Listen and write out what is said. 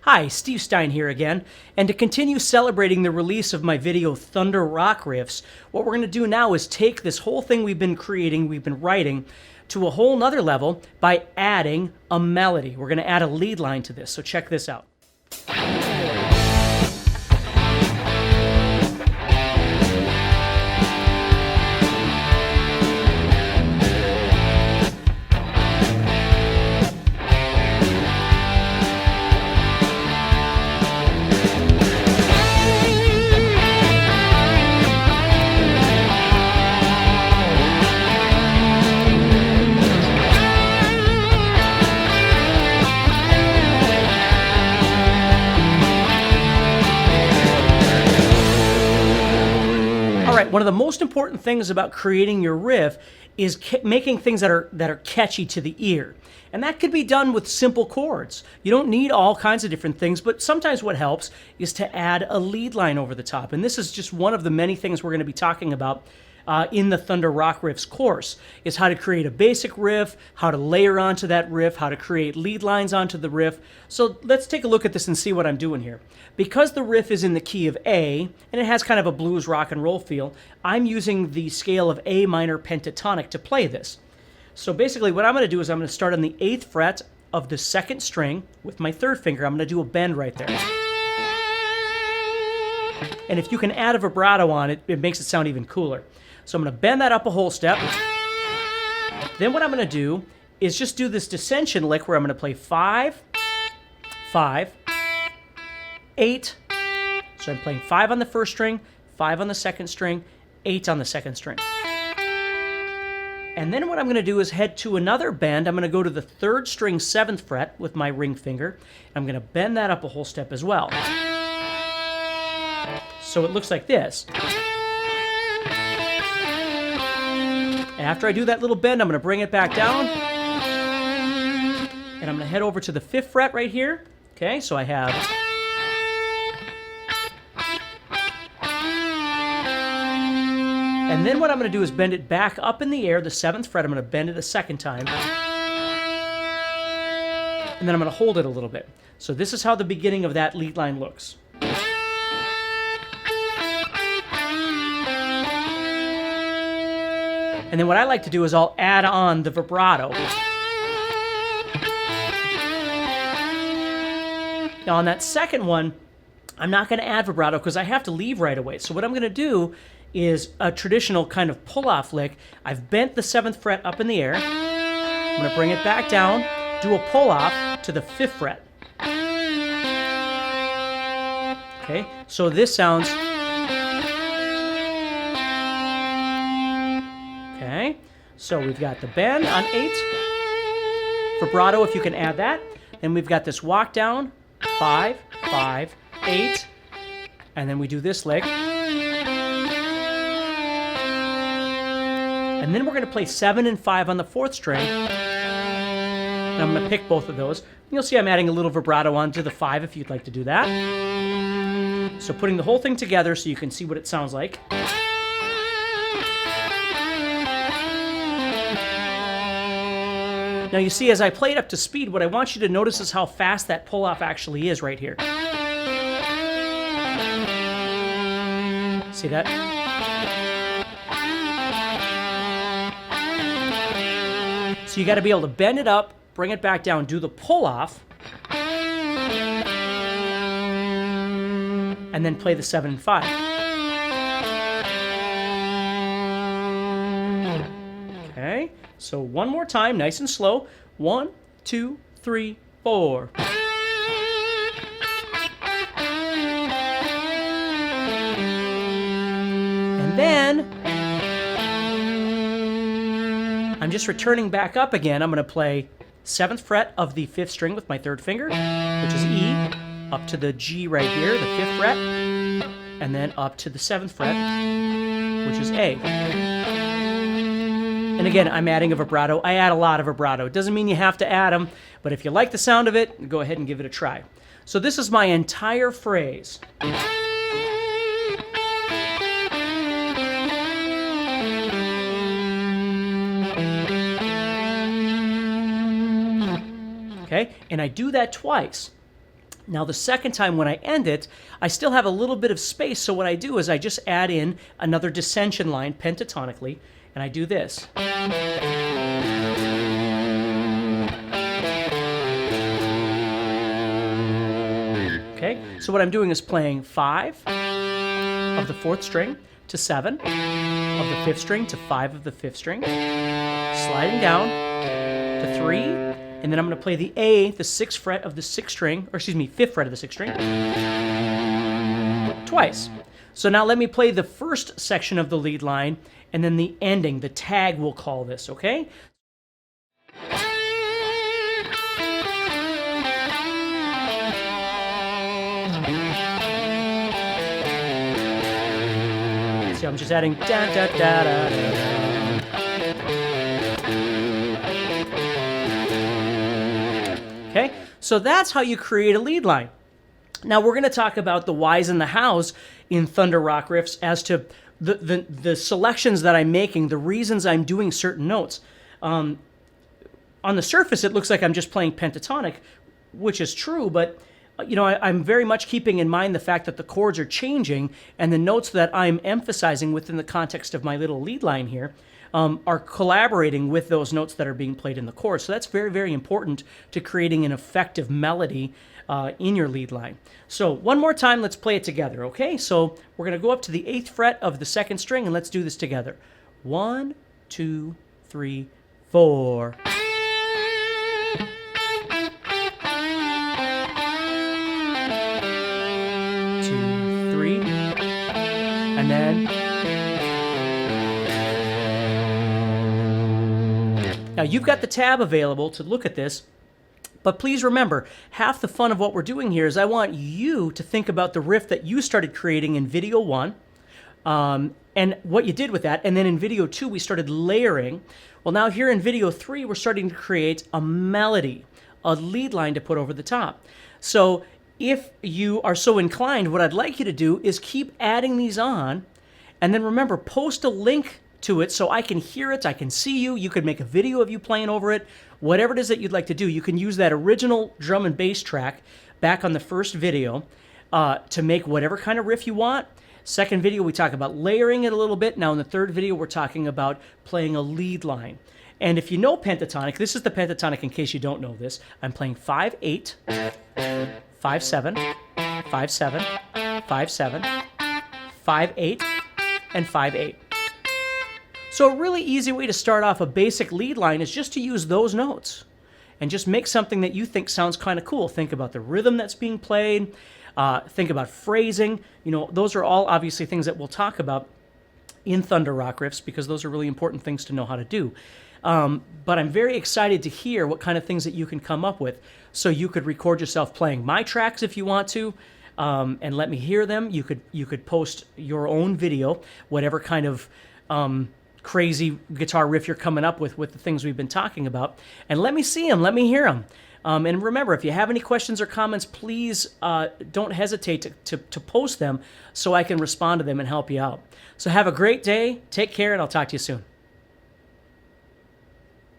Hi, Steve Stine here again, and to continue celebrating the release of my video Thunder Rock Riffs, what we're going to do now is take this whole thing we've been writing, to a whole nother level by adding a melody. We're going to add a lead line to this, so check this out. One of the most important things about creating your riff is making things that are catchy to the ear. And that could be done with simple chords. You don't need all kinds of different things, but sometimes what helps is to add a lead line over the top. And this is just one of the many things we're going to be talking about in the Thunder Rock Riffs course, is how to create a basic riff, how to layer onto that riff, how to create lead lines onto the riff. So let's take a look at this and see what I'm doing here. Because the riff is in the key of A, and it has kind of a blues rock and roll feel, I'm using the scale of A minor pentatonic to play this. So basically what I'm going to do is I'm going to start on the 8th fret of the 2nd string with my 3rd finger. I'm going to do a bend right there. And if you can add a vibrato on it, it makes it sound even cooler. So I'm going to bend that up a whole step. Then what I'm going to do is just do this descension lick where I'm going to play 5, 5, 8. So I'm playing 5 on the 1st string, 5 on the 2nd string, 8 on the 2nd string. And then what I'm going to do is head to another bend. I'm going to go to the 3rd string 7th fret with my ring finger. I'm going to bend that up a whole step as well. So it looks like this. After I do that little bend, I'm going to bring it back down. And I'm going to head over to the 5th fret right here. Okay, so I have... And then what I'm going to do is bend it back up in the air, the 7th fret. I'm going to bend it a second time. And then I'm going to hold it a little bit. So this is how the beginning of that lead line looks. And then what I like to do is I'll add on the vibrato. Now on that second one, I'm not going to add vibrato because I have to leave right away. So what I'm going to do is a traditional kind of pull-off lick. I've bent the 7th fret up in the air. I'm going to bring it back down, do a pull-off to the 5th fret. Okay, so this sounds... Okay, so we've got the bend on 8, vibrato if you can add that. Then we've got this walk down, 5, 5, 8, and then we do this lick. And then we're going to play 7 and 5 on the 4th string. And I'm going to pick both of those. You'll see I'm adding a little vibrato onto the 5 if you'd like to do that. So putting the whole thing together so you can see what it sounds like. Now you see, as I play it up to speed, what I want you to notice is how fast that pull-off actually is right here. See that? So you got to be able to bend it up, bring it back down, do the pull-off, and then play the 7 and 5. Okay, so one more time, nice and slow. 1, 2, 3, 4. And then I'm just returning back up again. I'm going to play 7th fret of the 5th string with my 3rd finger, which is E, up to the G right here, the 5th fret, and then up to the 7th fret, which is A. And again, I'm adding a vibrato. I add a lot of vibrato. It doesn't mean you have to add them, but if you like the sound of it, go ahead and give it a try. So this is my entire phrase. Okay, and I do that twice. Now the second time when I end it, I still have a little bit of space, so what I do is I just add in another dissension line pentatonically, and I do this. Okay, so what I'm doing is playing 5 of the 4th string to 7 of the 5th string to 5 of the 5th string, sliding down to 3, and then I'm going to play the A, the 6th fret of the 6th string, or excuse me, 5th fret of the 6th string, twice. So now let me play the first section of the lead line, and then the ending, the tag we'll call this, okay? So I'm just adding da da da da da. Okay, so that's how you create a lead line. Now we're going to talk about the whys and the hows in Thunder Rock riffs as to the selections that I'm making, the reasons I'm doing certain notes. On the surface, it looks like I'm just playing pentatonic, which is true, but I'm very much keeping in mind the fact that the chords are changing and the notes that I'm emphasizing within the context of my little lead line here are collaborating with those notes that are being played in the chorus. So that's very, very important to creating an effective melody in your lead line. So one more time, let's play it together, okay? So we're going to go up to the 8th fret of the 2nd string and let's do this together. 1, 2, 3, 4. And then, now you've got the tab available to look at this, but please remember, half the fun of what we're doing here is I want you to think about the riff that you started creating in video 1, and what you did with that, and then in video 2 we started layering. Well, now here in video 3 we're starting to create a melody, a lead line to put over the top. So if you are so inclined, what I'd like you to do is keep adding these on, and then remember, post a link to it so I can hear it, I can see you, you could make a video of you playing over it, whatever it is that you'd like to do. You can use that original drum and bass track back on the first video to make whatever kind of riff you want. Second video, we talk about layering it a little bit. Now in the third video, we're talking about playing a lead line. And if you know pentatonic, this is the pentatonic in case you don't know this. I'm playing 5-8, 5-7, 5-7, 5-7, 5-8, and 5-8. So a really easy way to start off a basic lead line is just to use those notes and just make something that you think sounds kind of cool. Think about the rhythm that's being played. Think about phrasing. Those are all obviously things that we'll talk about in Thunder Rock riffs because those are really important things to know how to do. But I'm very excited to hear what kind of things that you can come up with. So you could record yourself playing my tracks if you want to, and let me hear them. You could post your own video, whatever kind of crazy guitar riff you're coming up with the things we've been talking about, and let me see them, let me hear them. And remember, if you have any questions or comments, please don't hesitate to post them so I can respond to them and help you out. So have a great day, take care, and I'll talk to you soon.